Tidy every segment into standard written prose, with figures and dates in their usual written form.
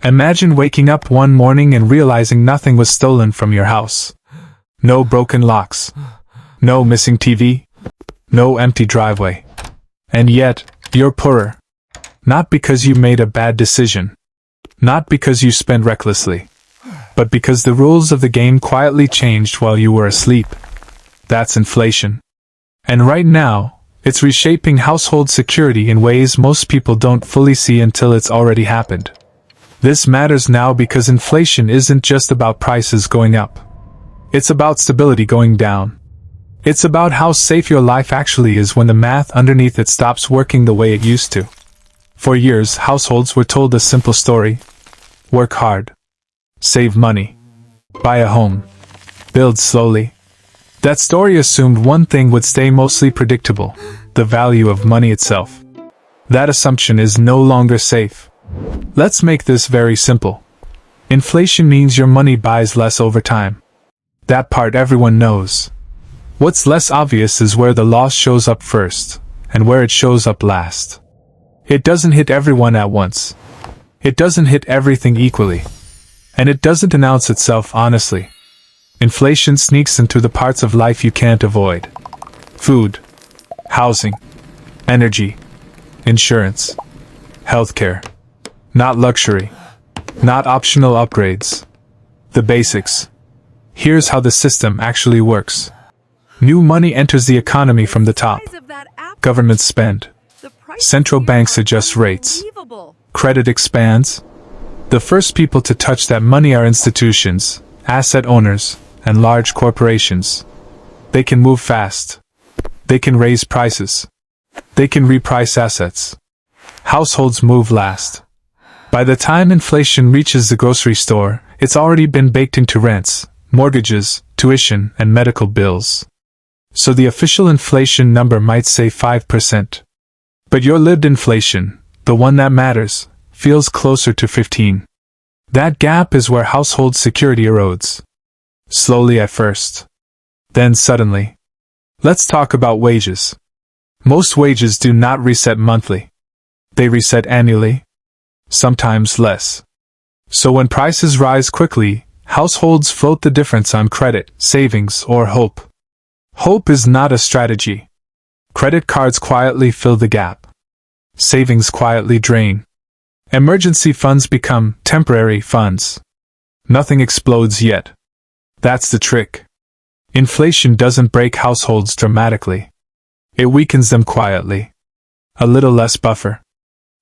Imagine waking up one morning and realizing nothing was stolen from your house. No broken locks. No missing TV. No empty driveway. And yet, you're poorer. Not because you made a bad decision. Not because you spent recklessly. But because the rules of the game quietly changed while you were asleep. That's inflation. And right now, it's reshaping household security in ways most people don't fully see until it's already happened. This matters now because inflation isn't just about prices going up. It's about stability going down. It's about how safe your life actually is when the math underneath it stops working the way it used to. For years, households were told a simple story. Work hard. Save money. Buy a home. Build slowly. That story assumed one thing would stay mostly predictable: the value of money itself. That assumption is no longer safe. Let's make this very simple. Inflation means your money buys less over time. That part everyone knows. What's less obvious is where the loss shows up first, and where it shows up last. It doesn't hit everyone at once. It doesn't hit everything equally. And it doesn't announce itself honestly. Inflation sneaks into the parts of life you can't avoid. Food, housing, energy, insurance, healthcare. Not luxury. Not optional upgrades. The basics. Here's how the system actually works. New money enters the economy from the top. Governments spend. Central banks adjust rates. Credit expands. The first people to touch that money are institutions, asset owners, and large corporations. They can move fast. They can raise prices. They can reprice assets. Households move last. By the time inflation reaches the grocery store, it's already been baked into rents, mortgages, tuition, and medical bills. So the official inflation number might say 5%. But your lived inflation, the one that matters, feels closer to 15. That gap is where household security erodes. Slowly at first. Then suddenly. Let's talk about wages. Most wages do not reset monthly. They reset annually. Sometimes less. So when prices rise quickly, households float the difference on credit, savings, or hope. Hope is not a strategy. Credit cards quietly fill the gap. Savings quietly drain. Emergency funds become temporary funds. Nothing explodes yet. That's the trick. Inflation doesn't break households dramatically. It weakens them quietly. A little less buffer.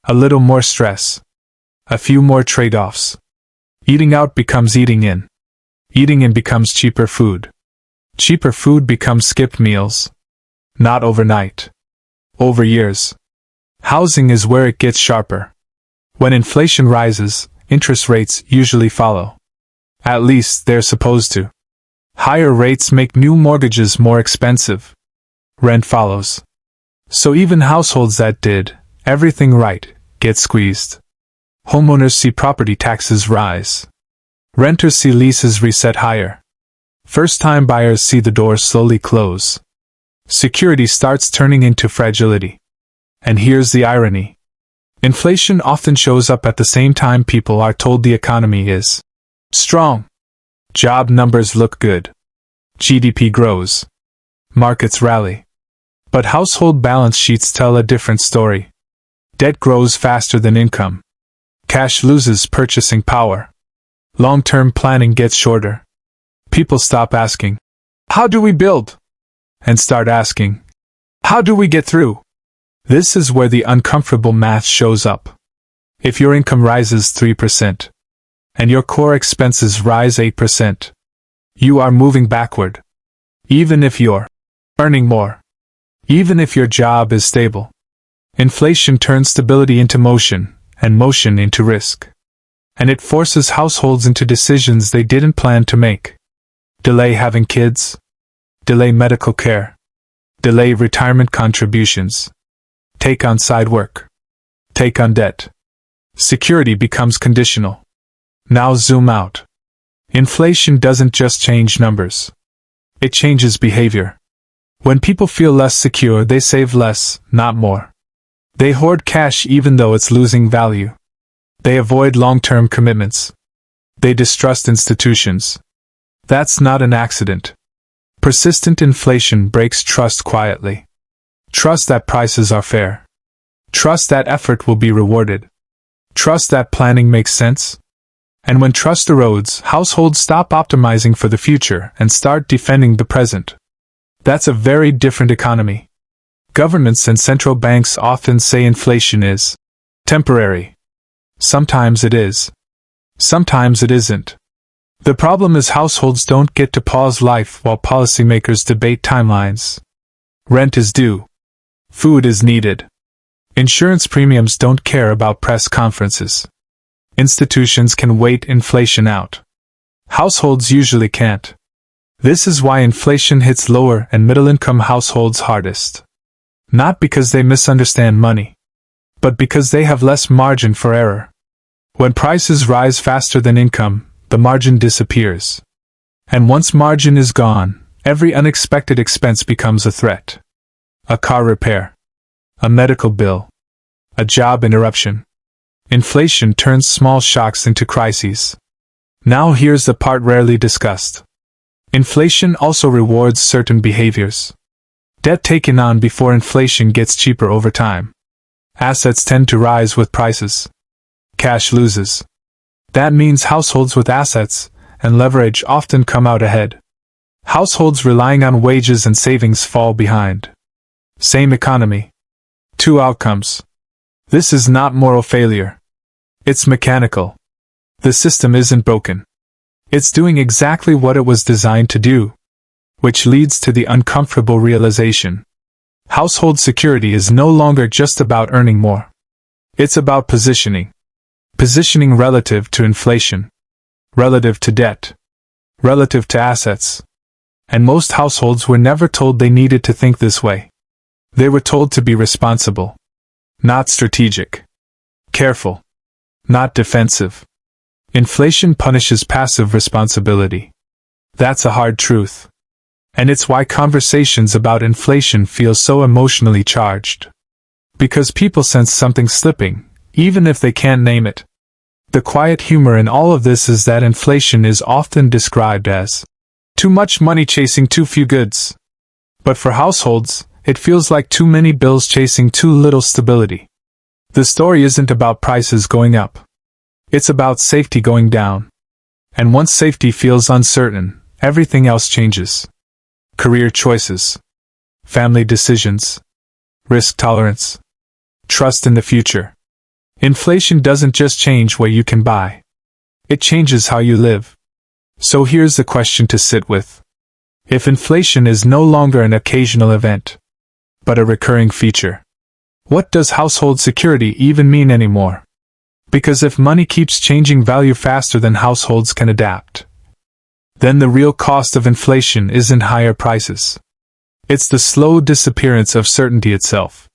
A little more stress. A few more trade-offs. Eating out becomes eating in. Eating in becomes cheaper food. Cheaper food becomes skipped meals. Not overnight. Over years. Housing is where it gets sharper. When inflation rises, interest rates usually follow. At least they're supposed to. Higher rates make new mortgages more expensive. Rent follows. So even households that did everything right get squeezed. Homeowners see property taxes rise. Renters see leases reset higher. First-time buyers see the doors slowly close. Security starts turning into fragility. And here's the irony. Inflation often shows up at the same time people are told the economy is strong. Job numbers look good. GDP grows. Markets rally. But household balance sheets tell a different story. Debt grows faster than income. Cash loses purchasing power. Long-term planning gets shorter. People stop asking, "How do we build?" and start asking, "How do we get through?" This is where the uncomfortable math shows up. If your income rises 3%, and your core expenses rise 8%, you are moving backward. Even if you're earning more. Even if your job is stable. Inflation turns stability into motion, and motion into risk. And it forces households into decisions they didn't plan to make. Delay having kids. Delay medical care. Delay retirement contributions. Take on side work. Take on debt. Security becomes conditional. Now zoom out. Inflation doesn't just change numbers. It changes behavior. When people feel less secure, they save less, not more. They hoard cash even though it's losing value. They avoid long-term commitments. They distrust institutions. That's not an accident. Persistent inflation breaks trust quietly. Trust that prices are fair. Trust that effort will be rewarded. Trust that planning makes sense. And when trust erodes, households stop optimizing for the future and start defending the present. That's a very different economy. Governments and central banks often say inflation is temporary. Sometimes it is. Sometimes it isn't. The problem is households don't get to pause life while policymakers debate timelines. Rent is due. Food is needed. Insurance premiums don't care about press conferences. Institutions can wait inflation out. Households usually can't. This is why inflation hits lower and middle-income households hardest. Not because they misunderstand money, but because they have less margin for error. When prices rise faster than income, the margin disappears. And once margin is gone, every unexpected expense becomes a threat. A car repair. A medical bill. A job interruption. Inflation turns small shocks into crises. Now here's the part rarely discussed. Inflation also rewards certain behaviors. Debt taken on before inflation gets cheaper over time. Assets tend to rise with prices. Cash loses. That means households with assets and leverage often come out ahead. Households relying on wages and savings fall behind. Same economy. Two outcomes. This is not moral failure. It's mechanical. The system isn't broken. It's doing exactly what it was designed to do. Which leads to the uncomfortable realization. Household security is no longer just about earning more. It's about positioning. Positioning relative to inflation. Relative to debt. Relative to assets. And most households were never told they needed to think this way. They were told to be responsible. Not strategic. Careful. Not defensive. Inflation punishes passive responsibility. That's a hard truth. And it's why conversations about inflation feel so emotionally charged. Because people sense something slipping, even if they can't name it. The quiet humor in all of this is that inflation is often described as too much money chasing too few goods. But for households, it feels like too many bills chasing too little stability. The story isn't about prices going up. It's about safety going down. And once safety feels uncertain, everything else changes. Career choices. Family decisions. Risk tolerance. Trust in the future. Inflation doesn't just change what you can buy. It changes how you live. So here's the question to sit with. If inflation is no longer an occasional event, but a recurring feature, what does household security even mean anymore? Because if money keeps changing value faster than households can adapt, then the real cost of inflation isn't higher prices. It's the slow disappearance of certainty itself.